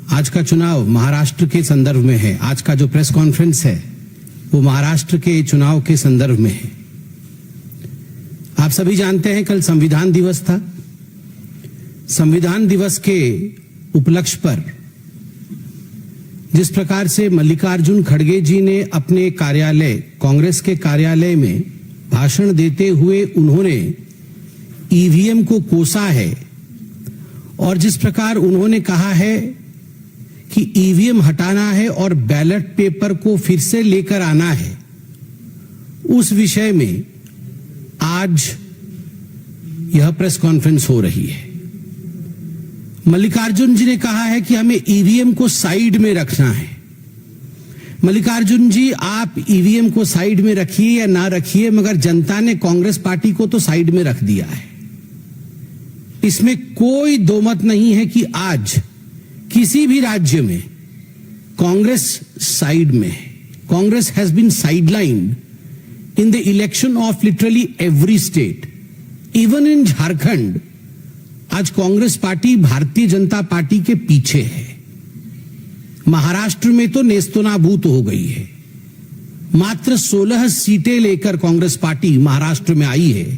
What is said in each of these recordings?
आज का चुनाव महाराष्ट्र के संदर्भ में है। आज का जो प्रेस कॉन्फ्रेंस है वो महाराष्ट्र के चुनाव के संदर्भ में है। आप सभी जानते हैं कल संविधान दिवस था। संविधान दिवस के उपलक्ष्य पर जिस प्रकार से मल्लिकार्जुन खड़गे जी ने अपने कार्यालय, कांग्रेस के कार्यालय में भाषण देते हुए उन्होंने ईवीएम को कोसा है और जिस प्रकार उन्होंने कहा है कि ईवीएम हटाना है और बैलेट पेपर को फिर से लेकर आना है, उस विषय में आज यह प्रेस कॉन्फ्रेंस हो रही है। मल्लिकार्जुन जी ने कहा है कि हमें ईवीएम को साइड में रखना है। मल्लिकार्जुन जी, आप ईवीएम को साइड में रखिए या ना रखिए, मगर जनता ने कांग्रेस पार्टी को तो साइड में रख दिया है। इसमें कोई दो मत नहीं है कि आज किसी भी राज्य में कांग्रेस साइड में है। Congress has been sidelined in the election of literally every state, even in Jharkhand. आज कांग्रेस पार्टी भारतीय जनता पार्टी के पीछे है। महाराष्ट्र में तो नेस्तनाबूत हो गई है। मात्र 16 सीटें लेकर कांग्रेस पार्टी महाराष्ट्र में आई है,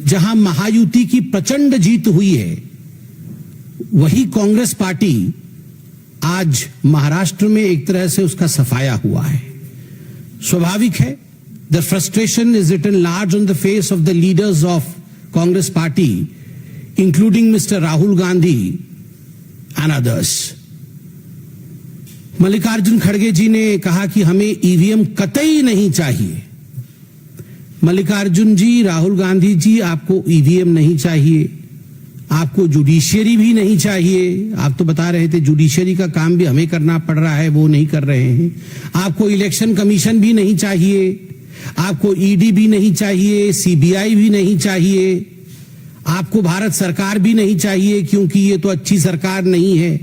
जहां महायुति की प्रचंड जीत हुई है। वही कांग्रेस पार्टी आज महाराष्ट्र में एक तरह से उसका सफाया हुआ है। स्वाभाविक है, the frustration is written large on the face of the leaders of Congress party, including Mr. Rahul Gandhi and others. Mallikarjun खड़गे जी ने कहा कि हमें ईवीएम कतई नहीं चाहिए। मल्लिकार्जुन जी, राहुल गांधी जी, आपको ईवीएम नहीं चाहिए, आपको जुडिशियरी भी नहीं चाहिए। आप तो बता रहे थे जुडिशियरी का काम भी हमें करना पड़ रहा है, वो नहीं कर रहे हैं। आपको इलेक्शन कमीशन भी नहीं चाहिए, आपको ईडी भी नहीं चाहिए, सीबीआई भी नहीं चाहिए, आपको भारत सरकार भी नहीं चाहिए क्योंकि ये तो अच्छी सरकार नहीं है।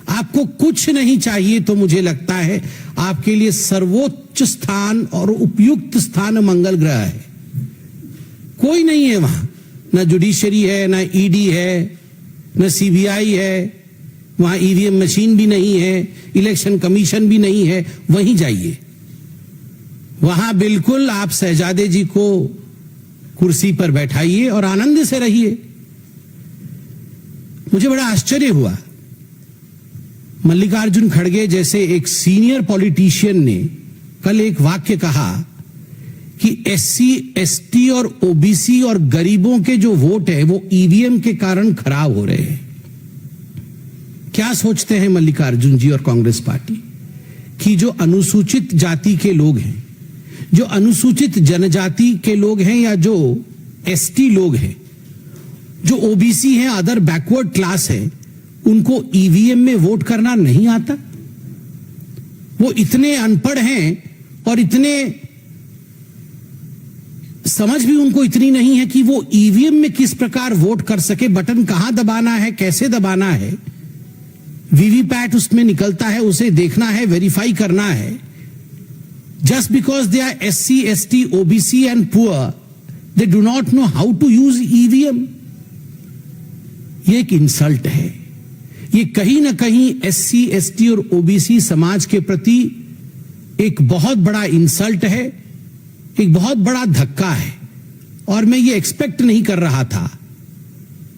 आपको कुछ नहीं चाहिए। तो मुझे लगता है आपके लिए सर्वोच्च स्थान और उपयुक्त स्थान मंगल ग्रह है। कोई नहीं है वहां, ना जुडिशरी है, ना ईडी है, ना सीबीआई है, वहां ईवीएम मशीन भी नहीं है, इलेक्शन कमीशन भी नहीं है। वहीं जाइए, वहां बिल्कुल आप शहजादे जी को कुर्सी पर बैठाइए और आनंद से रहिए। मुझे बड़ा आश्चर्य हुआ, मल्लिकार्जुन खड़गे जैसे एक सीनियर पॉलिटिशियन ने कल एक वाक्य कहा कि एससी, एसटी और ओबीसी और गरीबों के जो वोट है वो ईवीएम के कारण खराब हो रहे हैं। क्या सोचते हैं मल्लिकार्जुन जी और कांग्रेस पार्टी कि जो अनुसूचित जाति के लोग हैं, जो अनुसूचित जनजाति के लोग हैं या जो एसटी लोग हैं, जो ओबीसी हैं, अदर बैकवर्ड क्लास है, उनको ईवीएम में वोट करना नहीं आता? वो इतने अनपढ़ हैं और इतने समझ भी उनको इतनी नहीं है कि वो ईवीएम में किस प्रकार वोट कर सके, बटन कहां दबाना है, कैसे दबाना है, वीवीपैट उसमें निकलता है, उसे देखना है, वेरीफाई करना है। Just because they are SC, ST, OBC and poor, they do not know how to use EVM. ये एक इंसल्ट है। ये कहीं ना कहीं SC, ST और OBC समाज के प्रति एक बहुत बड़ा इंसल्ट है, एक बहुत बड़ा धक्का है। और मैं ये एक्सपेक्ट नहीं कर रहा था।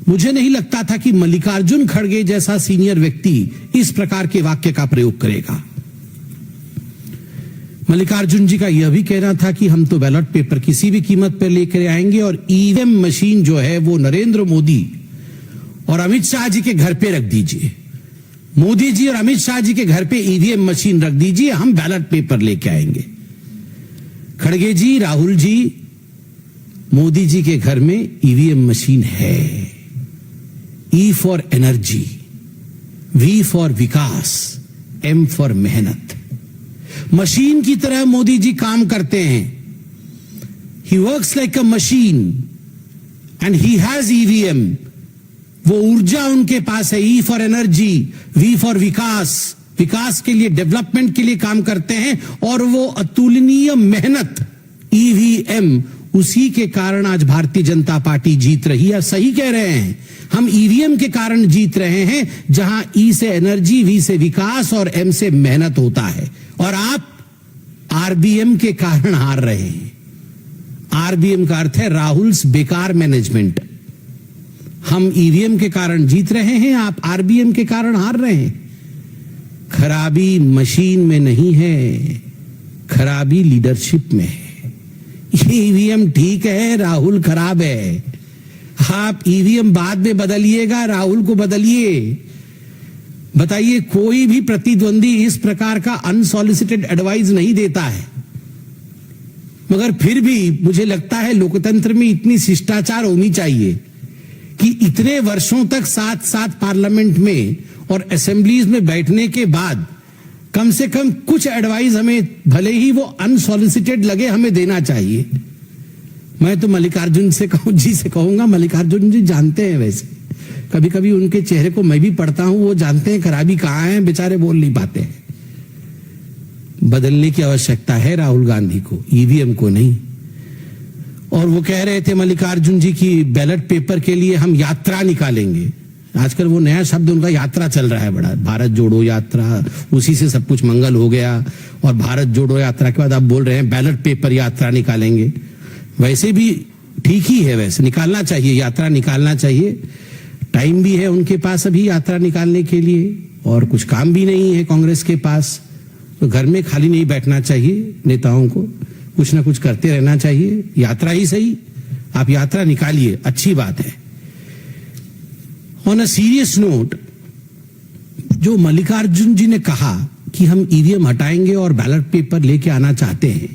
मुझे नहीं लगता था कि मल्लिकार्जुन खड़गे जैसा सीनियर व्यक्ति इस प्रकार के वाक्य का प्रयोग करेगा। मल्लिकार्जुन जी का यह भी कहना था कि हम तो बैलेट पेपर किसी भी कीमत पर लेकर आएंगे और ईवीएम मशीन जो है वो नरेंद्र मोदी और अमित शाह जी के घर पे रख दीजिए। मोदी जी और अमित शाह जी के घर पे ईवीएम मशीन रख दीजिए, हम बैलेट पेपर लेके आएंगे। खड़गे जी, राहुल जी, मोदी जी के घर में ईवीएम मशीन है। E for energy, V for vikas, M for mehnat. मशीन की तरह मोदी जी काम करते हैं। He works like a machine and he has EVM. वो ऊर्जा उनके पास है। E for energy, V for vikas, विकास के लिए, डेवलपमेंट के लिए काम करते हैं और वो अतुलनीय मेहनत ईवीएम उसी के कारण आज भारतीय जनता पार्टी जीत रही है। सही कह रहे हैं, हम ईवीएम के कारण जीत रहे हैं, जहां ई से एनर्जी, वी से विकास और एम से मेहनत होता है, और आप आरबीएम के कारण हार रहे हैं। आरबीएम का अर्थ है राहुल्स बेकार मैनेजमेंट। हम ईवीएम के कारण जीत रहे हैं, आप आरबीएम के कारण हार रहे हैं। खराबी मशीन में नहीं है, खराबी लीडरशिप में है। ईवीएम ठीक है, राहुल खराब है। आप ईवीएम बाद में बदलिएगा, राहुल को बदलिए। बताइए, कोई भी प्रतिद्वंदी इस प्रकार का अनसॉलिसिटेड एडवाइस नहीं देता है, मगर फिर भी मुझे लगता है लोकतंत्र में इतनी शिष्टाचार होनी चाहिए कि इतने वर्षों तक साथ साथ पार्लियामेंट में और असेंबलीज में बैठने के बाद कम से कम कुछ एडवाइस हमें, भले ही वो अनसॉलिसिटेड लगे, हमें देना चाहिए। मैं तो मल्लिकार्जुन से कहूंगा, मल्लिकार्जुन जी जानते हैं, वैसे कभी कभी उनके चेहरे को मैं भी पढ़ता हूं, वो जानते हैं खराबी कहां है, बेचारे बोल नहीं पाते हैं। बदलने की आवश्यकता है राहुल गांधी को, ईवीएम को नहीं। और वो कह रहे थे मल्लिकार्जुन जी की बैलेट पेपर के लिए हम यात्रा निकालेंगे। आजकल वो नया शब्द उनका यात्रा चल रहा है बड़ा, भारत जोड़ो यात्रा, उसी से सब कुछ मंगल हो गया। और भारत जोड़ो यात्रा के बाद आप बोल रहे हैं बैलेट पेपर यात्रा निकालेंगे। वैसे भी ठीक ही है, वैसे निकालना चाहिए, यात्रा निकालना चाहिए। टाइम भी है उनके पास अभी यात्रा निकालने के लिए, और कुछ काम भी नहीं है कांग्रेस के पास। तो घर में खाली नहीं बैठना चाहिए, नेताओं को कुछ ना कुछ करते रहना चाहिए। यात्रा ही सही, आप यात्रा निकालिए, अच्छी बात है। ऑन अ सीरियस नोट, जो मल्लिकार्जुन जी ने कहा कि हम ईवीएम हटाएंगे और बैलेट पेपर लेके आना चाहते हैं,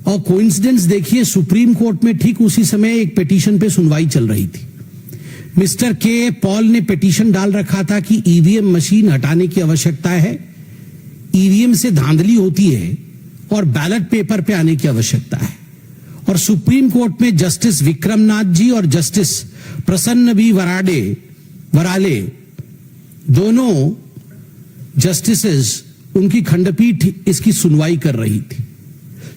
और कोइंसिडेंस देखिए, सुप्रीम कोर्ट में ठीक उसी समय एक पिटीशन पे सुनवाई चल रही थी। मिस्टर के पॉल ने पिटीशन डाल रखा था कि ईवीएम मशीन हटाने की आवश्यकता है, ईवीएम से धांधली होती है, और बैलेट पेपर पे आने की आवश्यकता है। और सुप्रीम कोर्ट में जस्टिस विक्रमनाथ जी और जस्टिस प्रसन्न बी वराले, दोनों जस्टिसेस, उनकी खंडपीठ इसकी सुनवाई कर रही थी।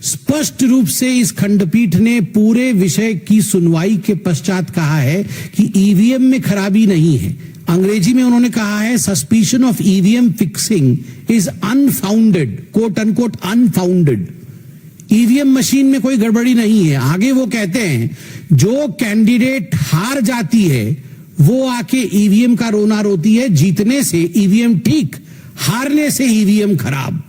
स्पष्ट रूप से इस खंडपीठ ने पूरे विषय की सुनवाई के पश्चात कहा है कि ईवीएम में खराबी नहीं है। अंग्रेजी में उन्होंने कहा है, suspicion of EVM fixing is unfounded, quote unquote unfounded. EVM machine में कोई गड़बड़ी नहीं है। आगे वो कहते हैं, जो कैंडिडेट हार जाती है वो आके ईवीएम का रोना रोती है। जीतने से ईवीएम ठीक, हारने से ईवीएम खराब।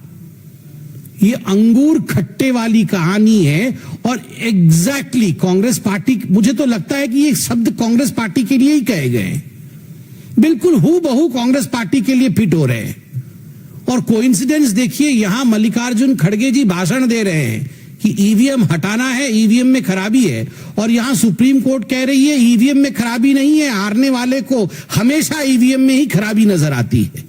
ये अंगूर खट्टे वाली कहानी है। और एग्जैक्टली कांग्रेस पार्टी, मुझे तो लगता है कि ये शब्द कांग्रेस पार्टी के लिए ही कहे गए हैं, बिल्कुल हूबहू कांग्रेस पार्टी के लिए फिट हो रहे हैं। और कोइंसिडेंस देखिए, यहां मल्लिकार्जुन खड़गे जी भाषण दे रहे हैं कि ईवीएम हटाना है, ईवीएम में खराबी है, और यहां सुप्रीम कोर्ट कह रही है ईवीएम में खराबी नहीं है, हारने वाले को हमेशा ईवीएम में ही खराबी नजर आती है।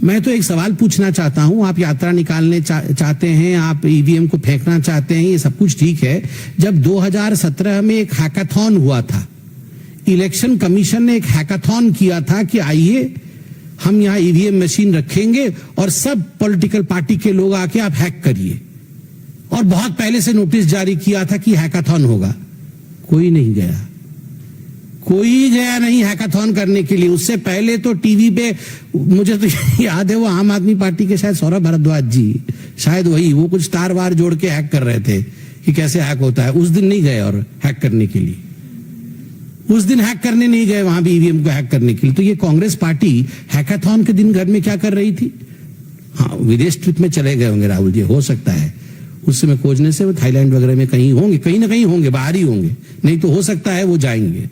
मैं तो एक सवाल पूछना चाहता हूं, आप यात्रा निकालने चाहते हैं, आप ईवीएम को फेंकना चाहते हैं, ये सब कुछ ठीक है। जब 2017 में एक हैकाथॉन हुआ था, इलेक्शन कमीशन ने एक हैकाथॉन किया था कि आइए हम यहां ईवीएम मशीन रखेंगे और सब पॉलिटिकल पार्टी के लोग आके आप हैक करिए, और बहुत पहले से नोटिस जारी किया था कि हैकाथॉन होगा। कोई नहीं गया, कोई गया नहीं हैकाथॉन करने के लिए। उससे पहले तो टीवी पे, मुझे तो याद है, वो आम आदमी पार्टी के शायद सौरभ भारद्वाज जी, शायद वही, वो कुछ तार वार जोड़ के हैक कर रहे थे कि कैसे हैक होता है। उस दिन नहीं गए और हैक करने के लिए, उस दिन हैक करने नहीं गए वहां भी ईवीएम को हैक करने के लिए। तो ये कांग्रेस पार्टी हैकाथॉन के दिन घर में क्या कर रही थी? हाँ, विदेश ट्रिप में चले गए होंगे राहुल जी, हो सकता है उस समय खोजने से वो थाईलैंड वगैरह में कहीं होंगे, कहीं ना कहीं होंगे, बाहर ही होंगे, नहीं तो हो सकता है वो जाएंगे।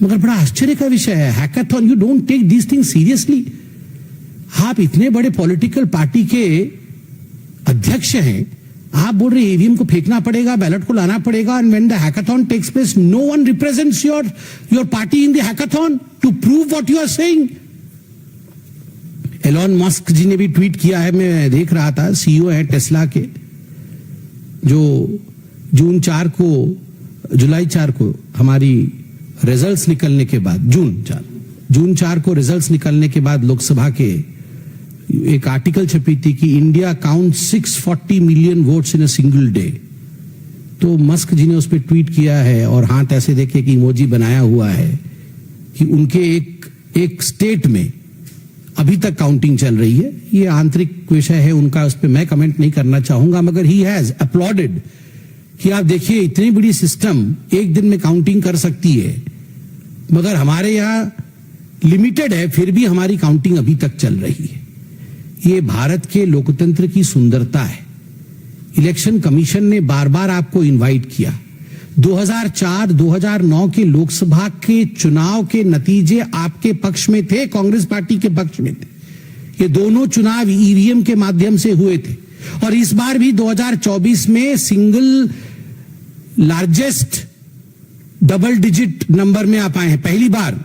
मगर बड़ा आश्चर्य का विषय है, hackathon, you don't take this thing seriously. आप इतने बड़े पॉलिटिकल पार्टी के अध्यक्ष हैं, आप बोल रहे ईवीएम को फेंकना पड़ेगा, बैलेट को लाना पड़ेगा, and when the hackathon takes place no one represents your party in the hackathon to prove what you are saying. Elon Musk ji ने भी ट्वीट किया है, मैं देख रहा था, सीईओ है टेस्ला के, जो जुलाई 4 को हमारी रिजल्ट्स निकलने के बाद, जून 4 को रिजल्ट्स निकलने के बाद लोकसभा के एक आर्टिकल छपी थी कि India count 640 million votes in a single day. तो मस्क जी ने उस पर ट्वीट किया है और हाथ ऐसे देखे कि इमोजी बनाया हुआ है कि उनके एक स्टेट में अभी तक काउंटिंग चल रही है। ये आंतरिक विषय है उनका, उस पर मैं कमेंट नहीं करना चाहूंगा, मगर ही हैज अपलॉडेड कि आप देखिए इतनी बड़ी सिस्टम एक दिन में काउंटिंग कर सकती है, मगर हमारे यहाँ लिमिटेड है, फिर भी हमारी काउंटिंग अभी तक चल रही है। ये भारत के लोकतंत्र की सुंदरता है। इलेक्शन कमीशन ने बार बार आपको इनवाइट किया। 2004-2009 के लोकसभा के चुनाव के नतीजे आपके पक्ष में थे, कांग्रेस पार्टी के पक्ष में थे। ये दोनों चुनाव ईवीएम के माध्यम से हुए थे और इस बार भी 2024 में single largest double digit number में आप आए हैं पहली बार।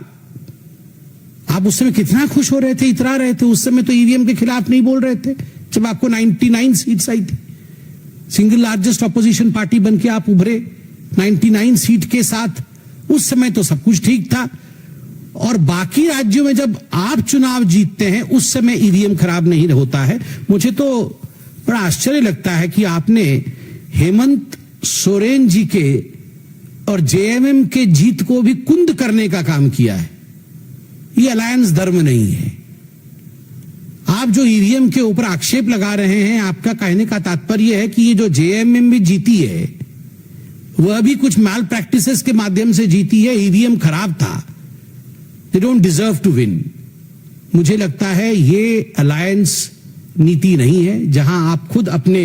आप उस समय कितना खुश हो रहे थे, इतरा रहे थे। उस समय तो ईवीएम के खिलाफ नहीं बोल रहे थे जब आपको 99 सीट्स आई थी। सिंगल लार्जेस्ट ऑपोजिशन पार्टी बन के आप उभरे 99 सीट के साथ। उस समय तो सब कुछ ठीक था। और बाकी राज्यों में जब आप चुनाव जीतते हैं उस समय ईवीएम खराब नहीं होता है। मुझे तो बड़ा आश्चर्य लगता है कि आपने हेमंत सोरेन जी के और जेएमएम के जीत को भी कुंद करने का काम किया है। ये अलायंस धर्म नहीं है। आप जो ईवीएम के ऊपर आक्षेप लगा रहे हैं, आपका कहने का तात्पर्य है कि ये जो जेएमएम भी जीती है वह भी कुछ मैल प्रैक्टिसेस के माध्यम से जीती है, ईवीएम खराब था, they don't deserve to win. मुझे लगता है ये अलायंस नीति नहीं है जहां आप खुद अपने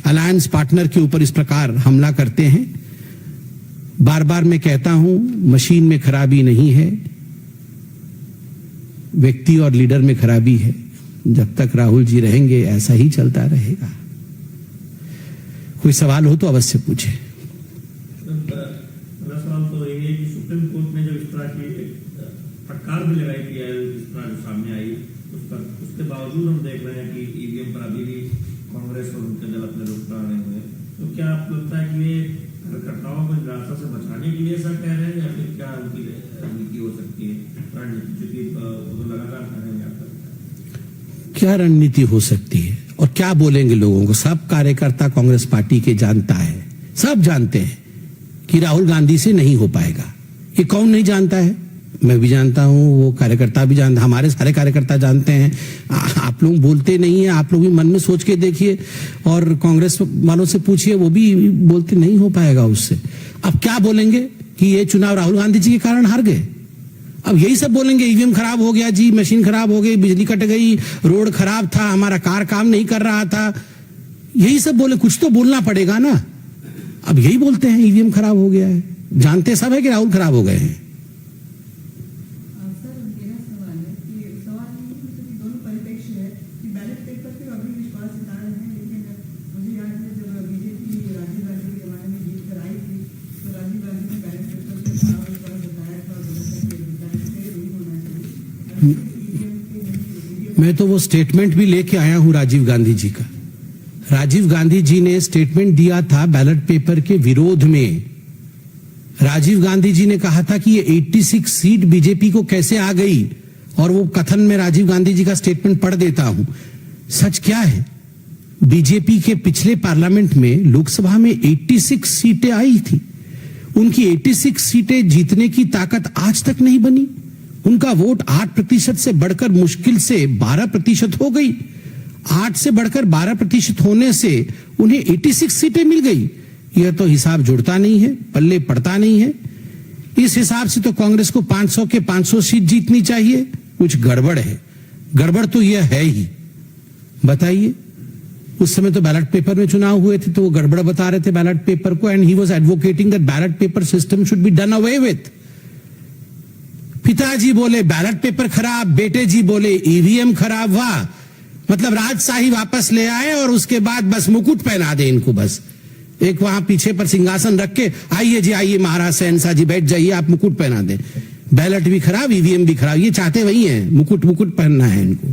अलायंस पार्टनर के ऊपर इस प्रकार हमला करते हैं। बार बार मैं कहता हूं, मशीन में खराबी नहीं है, व्यक्ति और लीडर में खराबी है। जब तक राहुल जी रहेंगे ऐसा ही चलता रहेगा। कोई सवाल हो तो अवश्य पूछे। मेरा सवाल तो ये है कि सुप्रीम कोर्ट ने जब इस तरह की फटकार भी लगाई थी, इस तरह जो सामने आई, उसके बावजूद हम देख रहे हैं कि ईवीएम पर अभी भी कांग्रेस और उनके दल अपने रुख पर अड़े हुए हैं। तो क्या आपको लगता है कि ये कार्यकर्ताओं को निराशा से बचाने के लिए ऐसा कह रहे हैं या फिर क्या उनकी रणनीति हो सकती है, रणनीति जो वो लगातार कर रहे हैं? क्या रणनीति हो सकती है और क्या बोलेंगे लोगों को? सब कार्यकर्ता कांग्रेस पार्टी के जानता है, सब जानते हैं कि राहुल गांधी से नहीं हो पाएगा। ये कौन नहीं जानता है? मैं भी जानता हूं, वो कार्यकर्ता भी जानता, हमारे सारे कार्यकर्ता जानते हैं। आप लोग बोलते नहीं है, आप लोग भी मन में सोच के देखिए और कांग्रेस वालों से पूछिए, वो भी बोलते नहीं हो पाएगा उससे। अब क्या बोलेंगे कि ये चुनाव राहुल गांधी जी के कारण हार गए? अब यही सब बोलेंगे, ईवीएम खराब हो गया जी, मशीन खराब हो गई, बिजली कट गई, रोड खराब था, हमारा कार काम नहीं कर रहा था। यही सब बोले, कुछ तो बोलना पड़ेगा ना। अब यही बोलते हैं ईवीएम खराब हो गया है, जानते सब है कि राहुल खराब हो गए हैं। मैं तो वो स्टेटमेंट भी लेके आया हूं राजीव गांधी जी का। राजीव गांधी जी ने स्टेटमेंट दिया था बैलेट पेपर के विरोध में। राजीव गांधी जी ने कहा था कि ये 86 सीट बीजेपी को कैसे आ गई, और वो कथन में राजीव गांधी जी का स्टेटमेंट पढ़ देता हूं। सच क्या है, बीजेपी के पिछले पार्लियामेंट में लोकसभा में 86 सीटें आई थी। उनकी 86 सीटें जीतने की ताकत आज तक नहीं बनी। उनका वोट 8% से बढ़कर मुश्किल से 12% हो गई। 8 से बढ़कर 12% होने से उन्हें 86 सीटें मिल गई। यह तो हिसाब जुड़ता नहीं है, पल्ले पड़ता नहीं है। इस हिसाब से तो कांग्रेस को 500 के 500 सीट जीतनी चाहिए। कुछ गड़बड़ है, गड़बड़ तो यह है ही। बताइए, उस समय तो बैलेट पेपर में चुनाव हुए थे तो वो गड़बड़ बता रहे थे बैलेट पेपर को, and he was advocating that ballot paper system should be done away with. पिताजी बोले बैलेट पेपर खराब, बेटे जी बोले ईवीएम खराब। वाह, मतलब राजशाही वापस ले आए और उसके बाद बस मुकुट पहना दे इनको। बस एक वहां पीछे पर सिंहासन रख के, आइए जी आइए महाराज शहनशाह जी बैठ जाइए, आप मुकुट पहना दें। बैलेट भी खराब, ईवीएम भी खराब, ये चाहते वही हैं, मुकुट मुकुट पहनना है इनको।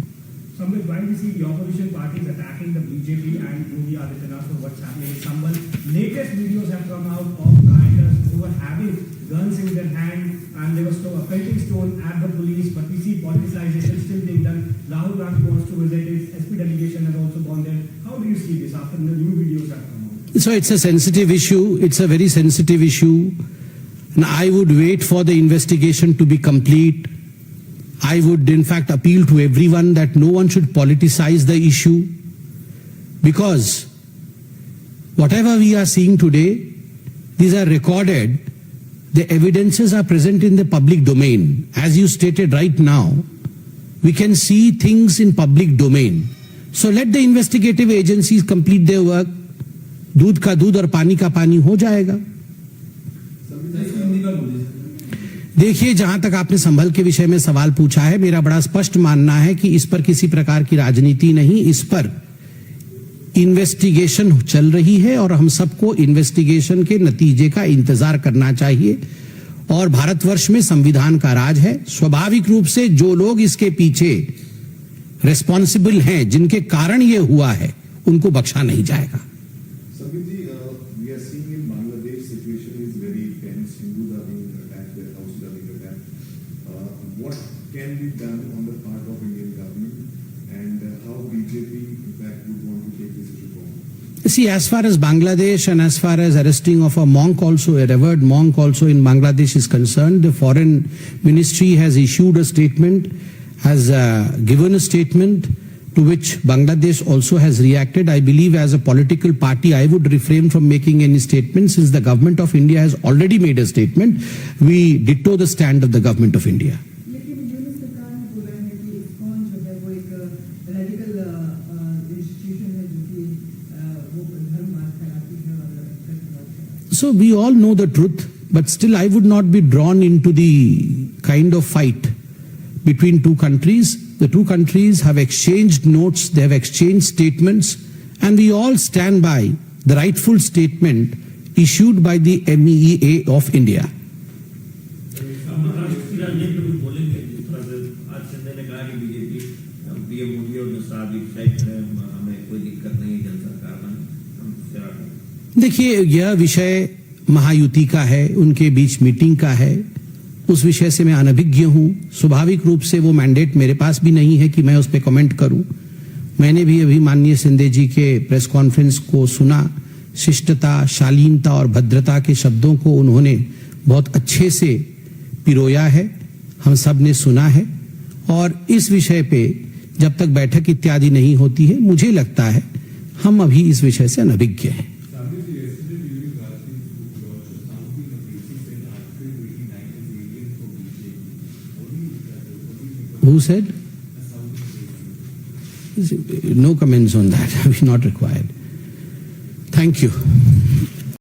guns in their hand and they were pelting stone at the police, but we see politicization still being done. Rahul Gandhi wants to visit, his SP delegation has also gone there. How do you see this after the new videos have come out? So it's a sensitive issue. It's a very sensitive issue. And I would wait for the investigation to be complete. I would in fact appeal to everyone that no one should politicize the issue, because whatever we are seeing today, these are recorded. The evidences are present in the public domain. As you stated right now, we can see things in public domain. So let the investigative agencies complete their work. दूध का दूध और पानी का पानी हो जाएगा. देखिए, जहां तक आपने संभल के विषय में सवाल पूछा है, मेरा बड़ा स्पष्ट मानना है कि इस पर किसी प्रकार की राजनीति नहीं, इस पर इन्वेस्टिगेशन चल रही है और हम सबको इन्वेस्टिगेशन के नतीजे का इंतजार करना चाहिए. और भारतवर्ष में संविधान का राज है. स्वाभाविक रूप से जो लोग इसके पीछे रिस्पॉन्सिबल हैं, जिनके कारण ये हुआ है, उनको बख्शा नहीं जाएगा. Sabir ji, we are seeing in Bangladesh situation is very tense. Hindus are being attacked, their houses are being attacked. What can be done on the part of Indian government, and how BJP in fact would want to take this issue forward? See, as far as Bangladesh and as far as arresting of a monk also, a revered monk also in Bangladesh is concerned, the foreign ministry has issued a statement, has given a statement to which Bangladesh also has reacted. I believe as a political party, I would refrain from making any statement since the government of India has already made a statement. We ditto the stand of the government of India. लेकिन यूनुस सरकार ने बोला है कि ISKCON जो है वो एक रेडिकल इंस्टीट्यूशन है जो कि वो धर्म मार्ग फैलाती है और कट्टरवाद फैलाती है. So we all know the truth, but still I would not be drawn into the kind of fight between two countries. The two countries have exchanged notes, they have exchanged statements, and we all stand by the rightful statement issued by the MEEA of India. Maharashtra की राजनीति में कुछ बोलेंगे जिस तरह से आज शिंदे ने कहा कि बीजेपी पीएम मोदी और शादी साइड है, हमें कोई दिक्कत नहीं, जन सरकार में हम शेयर. देखिए, यह विषय महायुति का है, उनके बीच मीटिंग का है. उस विषय से मैं अनभिज्ञ हूं. स्वाभाविक रूप से वो मैंडेट मेरे पास भी नहीं है कि मैं उस पर कमेंट करूं. मैंने भी अभी माननीय शिंदे जी के प्रेस कॉन्फ्रेंस को सुना. शिष्टता, शालीनता और भद्रता के शब्दों को उन्होंने बहुत अच्छे से पिरोया है, हम सब ने सुना है. और इस विषय पे जब तक बैठक इत्यादि नहीं होती है, मुझे लगता है हम अभी इस विषय से अनभिज्ञ हैं. Who said? No comments on that. Not required. Thank you.